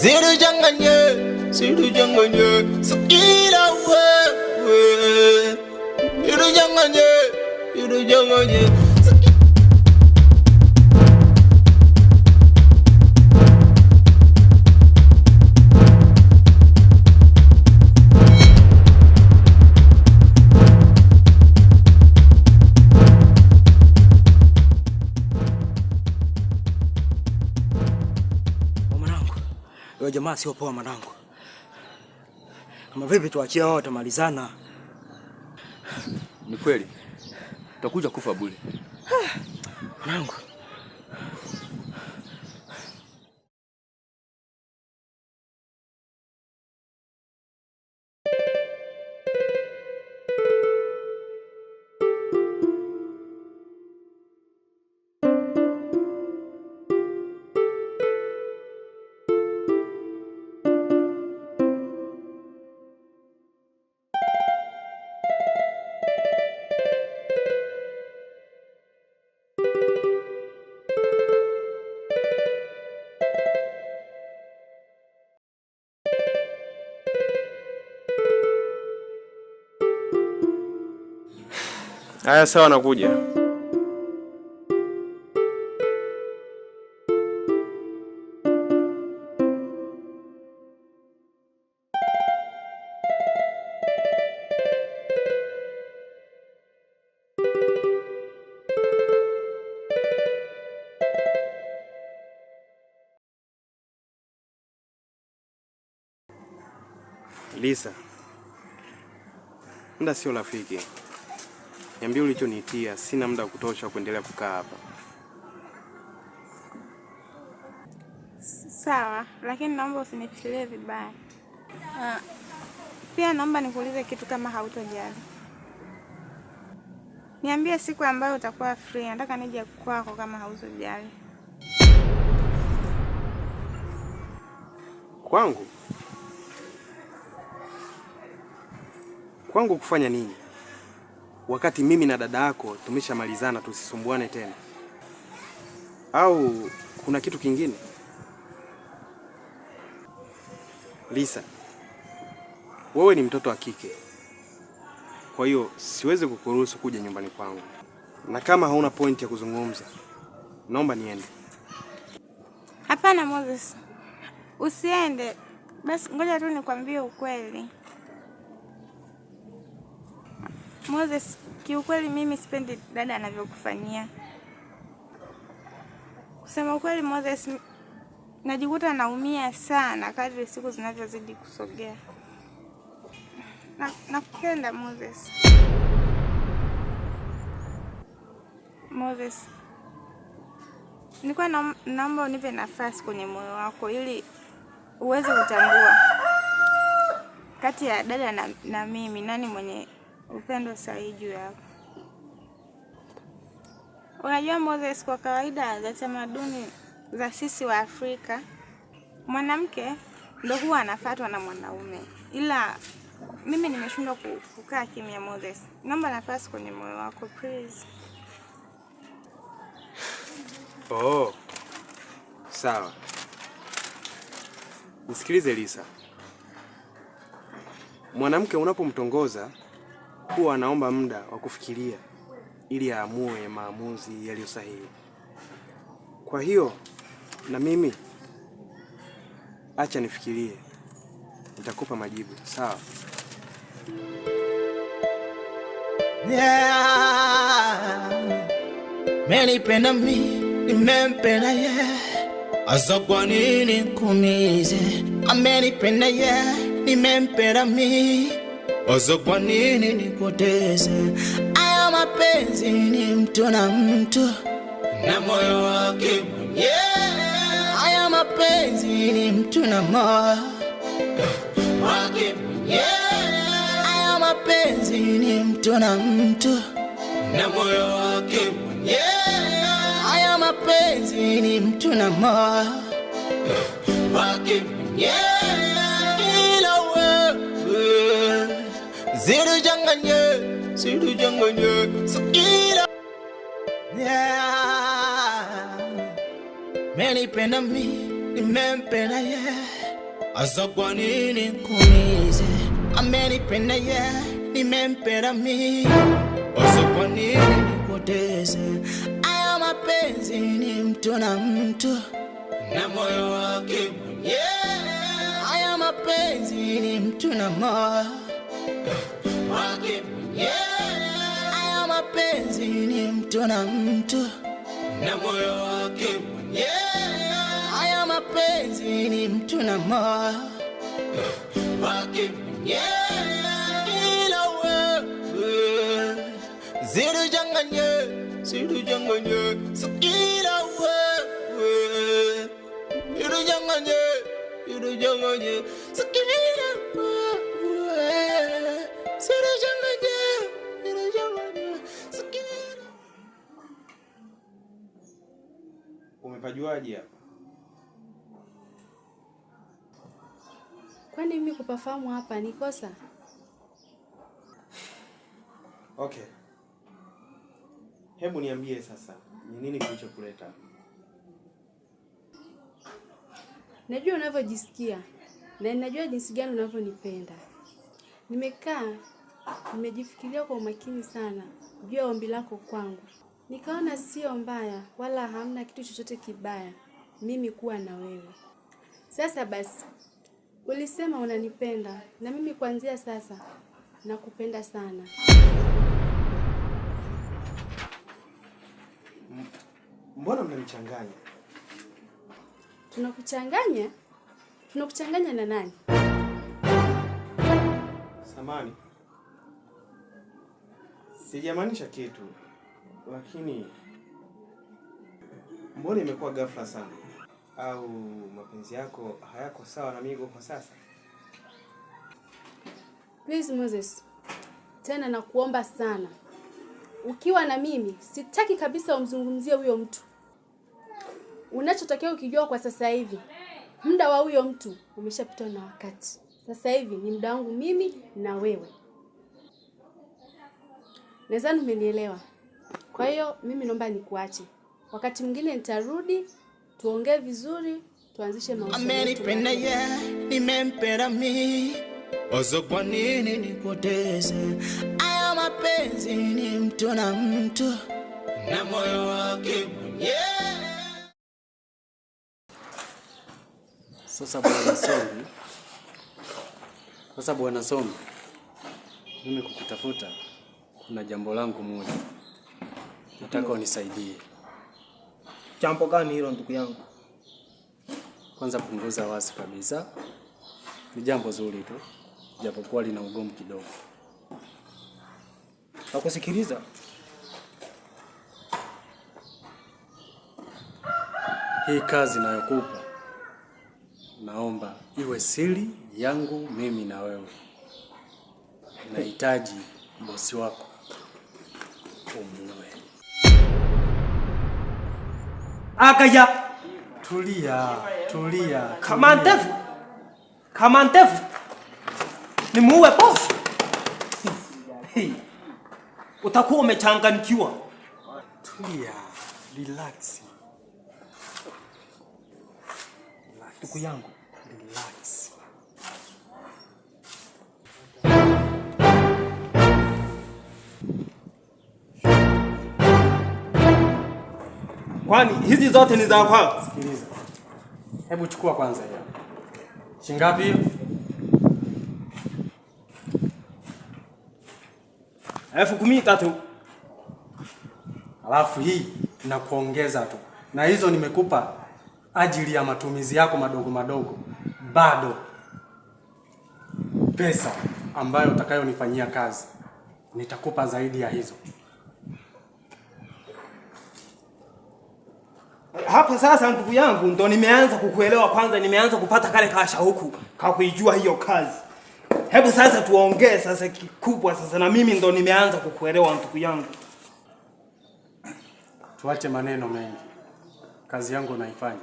Zidu janganye, sikila wewe. Zidu janganye. Jamaa sio poa mwanangu. Kama vipi tuachie wao watamalizana. Ni kweli. Utakuja kufa bure. Mwanangu. Haya sawa, nakuja. Lisa, muda sio rafiki. Niambie ulichoniitia, sina muda wa kutosha kuendelea kukaa hapa. Sawa, lakini naomba usinifikirie vibaya. Pia naomba nikuulize kitu kama hautojali. Niambie siku ambayo utakuwa free, nataka nije kwako kama hautojali. Kwangu? Kwangu kufanya nini? Wakati mimi na dada yako tumeshamalizana, tusisumbuane tena. Au kuna kitu kingine? Lisa, wewe ni mtoto wa kike. Kwa hiyo siwezi kukuruhusu kuja nyumbani kwangu. Na kama hauna point ya kuzungumza, naomba niende. Hapana Moses. Usiende. Basi ngoja tu nikwambie ukweli. Moses, kiukweli mimi sipendi dada anavyokufanyia. Kusema ukweli Moses, najikuta naumia sana kadri siku zinavyozidi kusogea. Nakupenda Moses. Moses, nilikuwa naomba unipe nafasi kwenye moyo wako ili uweze kutambua kati ya dada na mimi nani mwenye upendo sahihi juu yako. Unajua Moses, kwa kawaida za tamaduni za sisi wa Afrika, mwanamke ndio huwa anafuatwa na mwanaume. Ila mimi nimeshindwa kukaa kimya Moses. Naomba nafasi kwenye moyo wako please. Oh. Sawa. Nisikilize Lisa. Mwanamke unapomtongoza huwa anaomba muda wa kufikiria ili aamue maamuzi yaliyo sahihi. Kwa hiyo na mimi acha nifikirie. Nitakupa majibu, sawa? Yeah. Menipenda mimi, nimempenda yeye. Asa kwa nini kumize? Amenipenda yeye, nimempenda mimi. Asa kwa nini nikoteze? Aya mapenzi ni mtu na mtu na moyo wake mwenyewe. Aya mapenzi ni mtu na moyo wake mwenyewe. Aya mapenzi ni mtu na mtu na moyo wake mwenyewe. Aya mapenzi ni mtu na moyo wake mwenyewe. Ila wewe zidu janganye sikila. Yeah. Menipenda mimi, nimempenda yeye. Asa kwa nini kumize? Amenipenda yeah, nimempenda mi. Asa kwa nini nikoteze? Aya mapenzi ni mtu na mtu na moyo wake mwenyewe. Aya mapenzi ni mtu na moyo wake mwenyewe. Aya mapenzi ni mtu na mtu na moyo wake mwenyewe. Aya mapenzi ni mtu na moyo wake mwenyewe. Ila wewe zidu janganye Ila wewe zidu janganye Sakila wewe zidu janganye Sakila. Umepajuaje hapa? Kwani mimi kupafahamu hapa ni kosa? Okay. Hebu niambie sasa, ni nini kilichokuleta? Najua unavyojisikia na ninajua jinsi gani unavyonipenda. Nimekaa, nimejifikiria kwa umakini sana juu ya ombi lako kwangu. Nikaona sio mbaya wala hamna kitu chochote kibaya mimi kuwa na wewe. Sasa basi, ulisema unanipenda na mimi kuanzia sasa nakupenda sana. Mbona mnanichanganya? Tunakuchanganya? Tunakuchanganya na nani? Samani. Sijamaanisha kitu, lakini mbona imekuwa ghafla sana? Au mapenzi yako hayako sawa na mimi kwa sasa? Please Moses, tena nakuomba sana. Ukiwa na mimi, sitaki kabisa umzungumzie huyo mtu. Unachotakiwa ukijua kwa sasa hivi, muda wa huyo mtu umeshapitwa na wakati. Sasa hivi ni muda wangu mimi na wewe. Nadhani umenielewa. Kwa hiyo mimi naomba nikuache. Wakati mwingine nitarudi, tuongee vizuri, tuanzishe mahusiano. Amenipenda yeah, nimempenda mi. Ozo kwa nini nikoteze? Aya mapenzi ni mtu na mtu na moyo wake mwenyewe. Sasa Bwana Sombi, mimi kukutafuta kuna jambo langu moja. Nataka unisaidie. Jambo gani hilo ndugu yangu? Kwanza punguza wasi kabisa. Ni jambo zuri tu, japokuwa lina ugumu kidogo. Nakusikiliza. Hii kazi nayokupa, naomba iwe siri yangu mimi na wewe. Nahitaji bosi wako umuue. Akaya. Tulia. Kama ndefu. Ni muue boss. Utakuwa umechanganyikiwa. Tulia. Relax. Ndugu yangu, relax. kwani hizi zote ni za kwako? Sikiliza. Hebu chukua kwanza hiyo. Shingapi hiyo? 13,000. Alafu hii na kuongeza tu. Na hizo nimekupa ajili ya matumizi yako madogo madogo. Bado pesa ambayo utakayonifanyia kazi nitakupa zaidi ya hizo. Hapo sasa ndugu yangu ndo nimeanza kukuelewa. Kwanza nimeanza kupata kale kasha huku kwa kuijua hiyo kazi. Hebu sasa tuongee sasa kikubwa sasa, na mimi ndo nimeanza kukuelewa ndugu yangu. Tuache maneno mengi. Kazi yangu naifanya.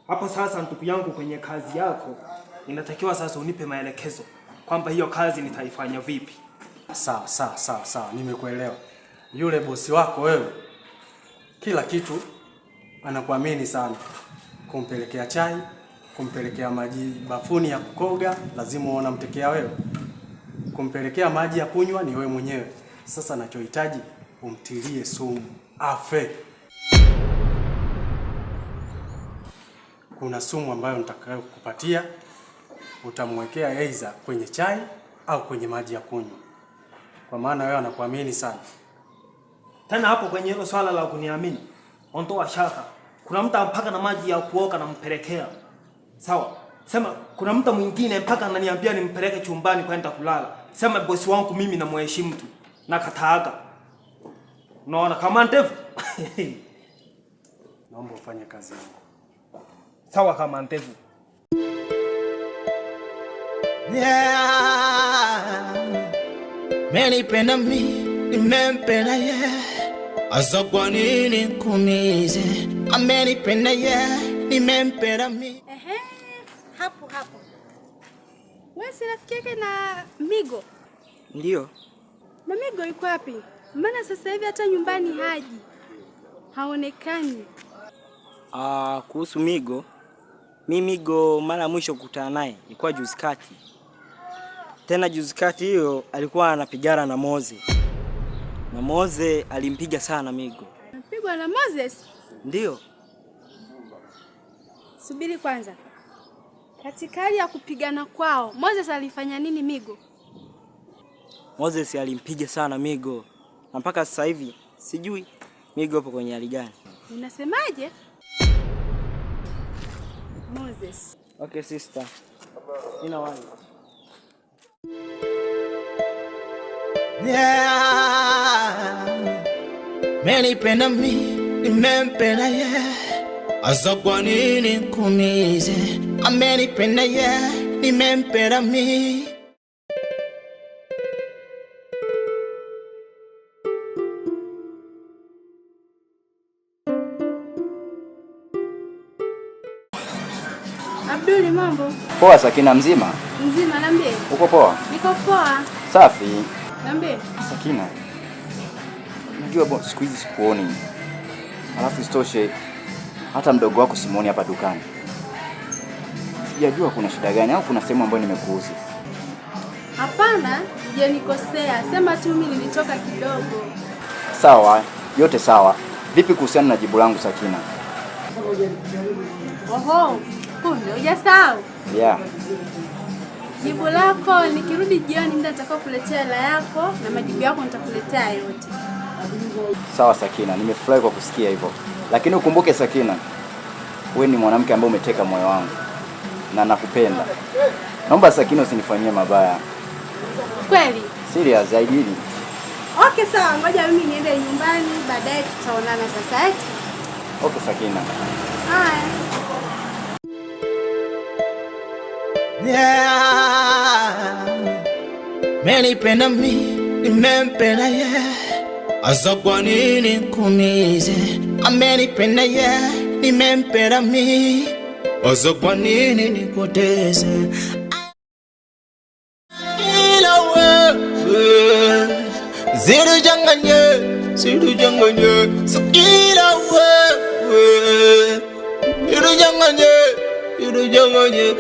Hapo sasa ndugu yangu, kwenye kazi yako inatakiwa sasa unipe maelekezo kwamba hiyo kazi nitaifanya vipi. Sawa, nimekuelewa. Yule bosi wako wewe kila kitu anakuamini sana. kumpelekea chai, kumpelekea maji bafuni ya kukoga, lazima unamtekea wewe. Kumpelekea maji ya kunywa ni wewe mwenyewe. Sasa nachohitaji umtilie sumu afe. Kuna sumu ambayo nitakayo kupatia, utamwekea aidha kwenye chai au kwenye maji ya kunywa, kwa maana wewe anakuamini sana. Tena hapo kwenye hilo swala la kuniamini, ondoa shaka. Kuna mtu mpaka na maji ya kuoga nampelekea. Sawa? Sema kuna mtu mwingine mpaka ananiambia nimpeleke chumbani kwenda kulala. Sema bosi wangu mimi namheshimu tu. Nakataaga. Unaona kama ndevu? Naomba ufanye kazi yangu. Sawa kama ndevu. Yeah. Menipenda mimi, nimempenda yeye. Asa kwa nini kumize? Amenipenda yeye, nimempenda mimi. Hapo. Wewe si rafiki yake na Migo? Ndio. Na Migo yuko wapi? Maana sasa hivi hata nyumbani haji. Haonekani. Kuhusu Migo, Migo mara mwisho kukutana naye ilikuwa juzi kati. Tena juzi kati hiyo alikuwa anapigana na Moze. Na Moze alimpiga sana Migo. Anapigwa na Moses? Ndio. Subiri kwanza. Katika hali ya kupigana kwao, Moses alifanya nini Migo? Moses alimpiga sana Migo. Na mpaka sasa hivi sijui Migo yupo kwenye hali gani. Unasemaje? Moses. Okay sister. Ina wani. Yeah. Menipenda mimi, nimempenda yeye. Asa kwa nini kumize? Amenipenda yeye, nimempenda mimi. Abduli, mambo? Poa Sakina, mzima? Mzima, niambie. Uko poa? Niko poa. Safi. Niambie. Sakina, unajua siku hizi sikuoni. Alafu isitoshe hata mdogo wako simuoni hapa dukani. Sijajua kuna shida gani au kuna sehemu ambayo nimekuuzi. Hapana, je nikosea. Sema tu mimi nilitoka kidogo. Sawa, yote sawa. Vipi kuhusiana na jibu langu Sakina? Oho, kumbe hujasahau? Yeah. Jibu lako nikirudi jioni ndio nitakayokuletea hela yako na majibu yako nitakuletea yote. Sawa Sakina, nimefurahi kwa kusikia hivyo. Lakini ukumbuke Sakina, wewe ni mwanamke ambaye umeteka moyo wangu na nakupenda. Naomba Sakina usinifanyie mabaya. Kweli? Serious, I did. Okay sawa, ngoja mimi niende nyumbani, baadaye tutaonana sasa eti. Okay Sakina. Haya. Yeah. Menipenda mimi, nimempenda yeye. Asa kwa nini kumize? Amenipenda yeye, nimempenda mimi. Asa kwa nini nikoteze? Ila wewe zidu janganye Sakina wewe zidu janganye